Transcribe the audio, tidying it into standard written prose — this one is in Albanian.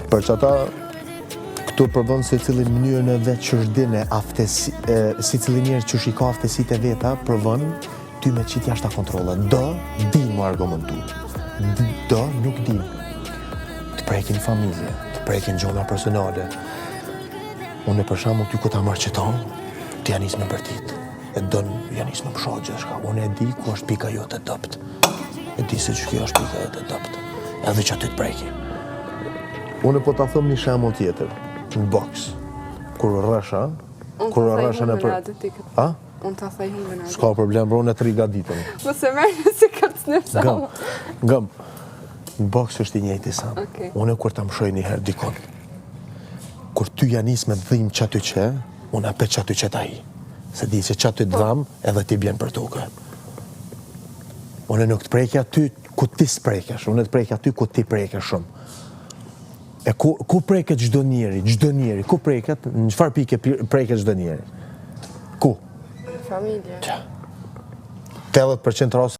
Për që ata këtu përbën se cilin mënyrën e vetë që shdine, si cilin njerë që shika aftësit e veta, përbën ty me qitë jashta kontrole. Di mu argumentu. Nuk di. Të prekin familje, të prekin gjona personale. Unë për shembull ty ku ta marrë qëton, të janis me bërtit. E dënë janis me pësha gjithë. Unë e di ku është pika jote dopt. E di se që kjo është pika jote dopt. Edhe që aty të preki. Unë po ta thëm një shembull tjetër. Në boks. Kur rrësha në për... A? Unë ta thaj humbën atë. S'ka problem, bro, unë e 3 gaditën. Po se merë si kërtë në pësa. Gëm. Në boks është i njëjti sa. Unë kur ta mshoj një herë dikon. Kur ty janis me dhim që aty që, unë apet që aty që ta hi. Se di që aty të dham, edhe ti bjen për tukë. Unë nuk të prejkja ty ku ti s'prejkesh, unë të prejkja ty ku ti prejkesh shumë. E ku prejket gjdo njeri, ku prejket, në qëfar pike prejket gjdo njeri? Ku? Familje. 80% rase